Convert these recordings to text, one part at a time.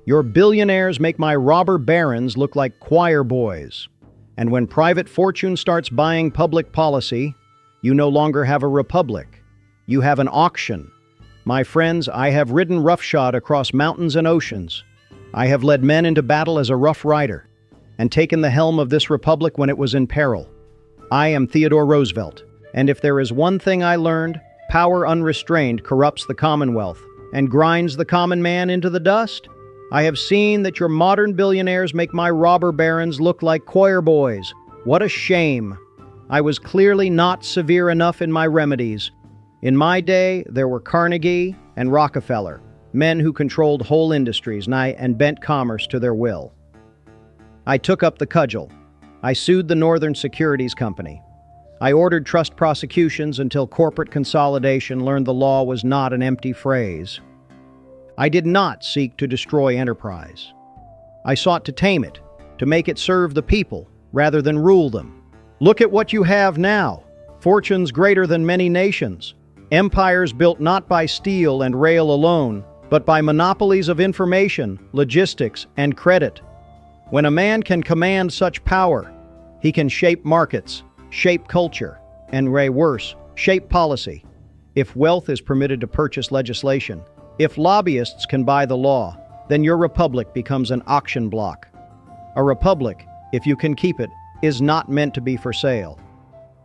Your billionaires make my robber barons look like choir boys. And when private fortune starts buying public policy, you no longer have a republic. You have an auction. My friends, I have ridden roughshod across mountains and oceans. I have led men into battle as a rough rider, and taken the helm of this republic when it was in peril. I am Theodore Roosevelt, and if there is one thing I learned, power unrestrained corrupts the Commonwealth and grinds the common man into the dust. I have seen that your modern billionaires make my robber barons look like choir boys. What a shame. I was clearly not severe enough in my remedies. In my day, there were Carnegie and Rockefeller, men who controlled whole industries and bent commerce to their will. I took up the cudgel. I sued the Northern Securities Company. I ordered trust prosecutions until corporate consolidation learned the law was not an empty phrase. I did not seek to destroy enterprise. I sought to tame it, to make it serve the people rather than rule them. Look at what you have now. Fortunes greater than many nations. Empires built not by steel and rail alone, but by monopolies of information, logistics, and credit. When a man can command such power, he can shape markets, shape culture, and worse, shape policy. If wealth is permitted to purchase legislation, if lobbyists can buy the law, then your republic becomes an auction block. A republic, if you can keep it, is not meant to be for sale.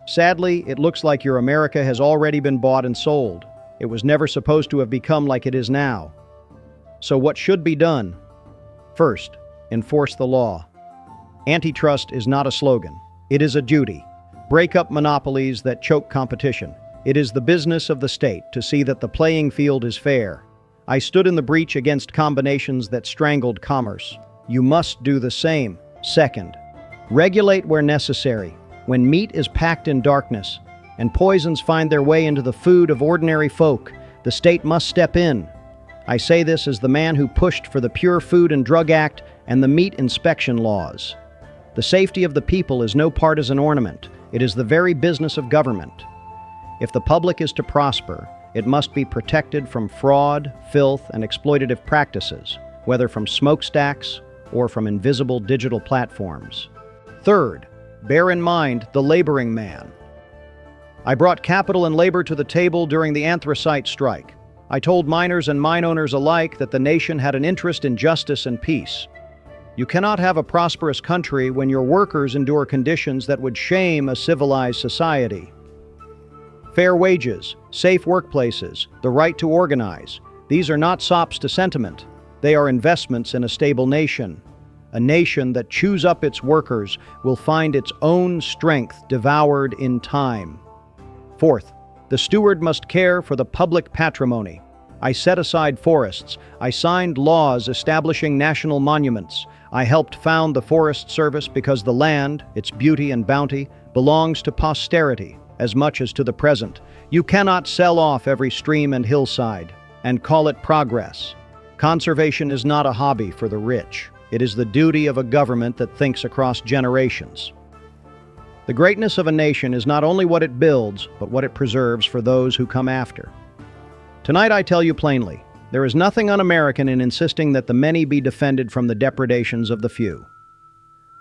Sadly, it looks like your America has already been bought and sold. It was never supposed to have become like it is now. So what should be done? First, enforce the law. Antitrust is not a slogan. It is a duty. Break up monopolies that choke competition. It is the business of the state to see that the playing field is fair. I stood in the breach against combinations that strangled commerce. You must do the same. Second, regulate where necessary. When meat is packed in darkness and poisons find their way into the food of ordinary folk, the state must step in. I say this as the man who pushed for the Pure Food and Drug Act and the meat inspection laws. The safety of the people is no partisan ornament. It is the very business of government. If the public is to prosper, it must be protected from fraud, filth, and exploitative practices, whether from smokestacks or from invisible digital platforms. Third, bear in mind the laboring man. I brought capital and labor to the table during the anthracite strike. I told miners and mine owners alike that the nation had an interest in justice and peace. You cannot have a prosperous country when your workers endure conditions that would shame a civilized society. Fair wages, safe workplaces, the right to organize. These are not sops to sentiment. They are investments in a stable nation. A nation that chews up its workers will find its own strength devoured in time. Fourth, the steward must care for the public patrimony. I set aside forests. I signed laws establishing national monuments. I helped found the Forest Service because the land, its beauty and bounty, belongs to posterity as much as to the present. You cannot sell off every stream and hillside and call it progress. Conservation is not a hobby for the rich. It is the duty of a government that thinks across generations. The greatness of a nation is not only what it builds, but what it preserves for those who come after. Tonight I tell you plainly, there is nothing un-American in insisting that the many be defended from the depredations of the few.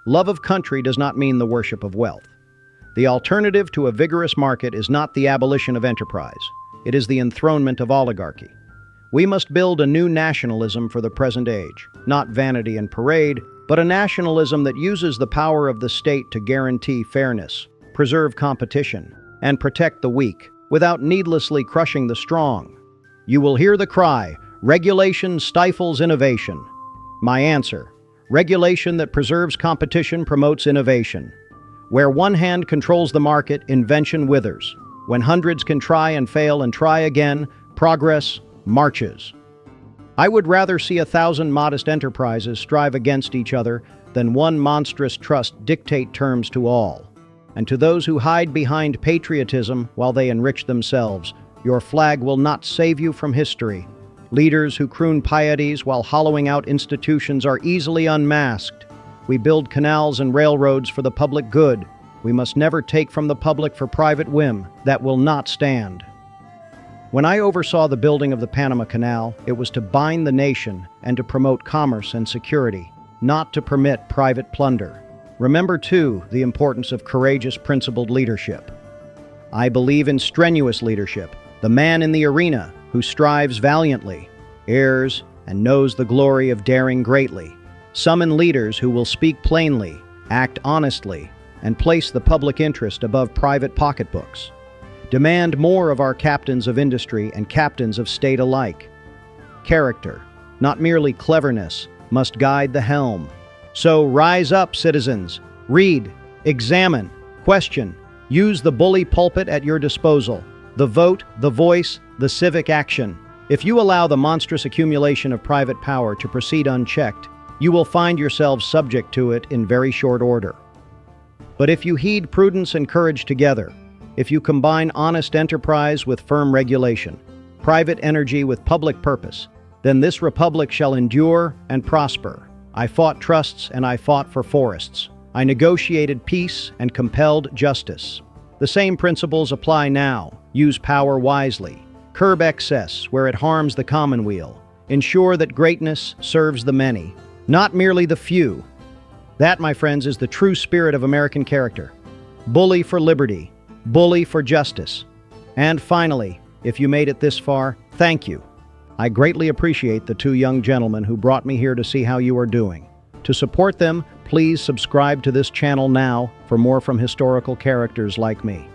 Love of country does not mean the worship of wealth. The alternative to a vigorous market is not the abolition of enterprise. It is the enthronement of oligarchy. We must build a new nationalism for the present age, not vanity and parade, but a nationalism that uses the power of the state to guarantee fairness, preserve competition, and protect the weak, without needlessly crushing the strong. You will hear the cry, regulation stifles innovation. My answer, regulation that preserves competition promotes innovation. Where one hand controls the market, invention withers. When hundreds can try and fail and try again, progress marches. I would rather see 1,000 modest enterprises strive against each other than one monstrous trust dictate terms to all. And to those who hide behind patriotism while they enrich themselves, your flag will not save you from history. Leaders who croon pieties while hollowing out institutions are easily unmasked. We build canals and railroads for the public good. We must never take from the public for private whim. That will not stand. When I oversaw the building of the Panama Canal, it was to bind the nation and to promote commerce and security, not to permit private plunder. Remember, too, the importance of courageous, principled leadership. I believe in strenuous leadership, the man in the arena who strives valiantly, errs, and knows the glory of daring greatly. Summon leaders who will speak plainly, act honestly, and place the public interest above private pocketbooks. Demand more of our captains of industry and captains of state alike. Character, not merely cleverness, must guide the helm. So rise up, citizens. Read, examine, question. Use the bully pulpit at your disposal. The vote, the voice, the civic action. If you allow the monstrous accumulation of private power to proceed unchecked, you will find yourselves subject to it in very short order. But if you heed prudence and courage together, if you combine honest enterprise with firm regulation, private energy with public purpose, then this republic shall endure and prosper. I fought trusts and I fought for forests. I negotiated peace and compelled justice. The same principles apply now. Use power wisely. Curb excess where it harms the commonweal. Ensure that greatness serves the many, not merely the few. That, my friends, is the true spirit of American character. Bully for liberty. Bully for justice. And finally, if you made it this far, thank you. I greatly appreciate the two young gentlemen who brought me here to see how you are doing. To support them, please subscribe to this channel now for more from historical characters like me.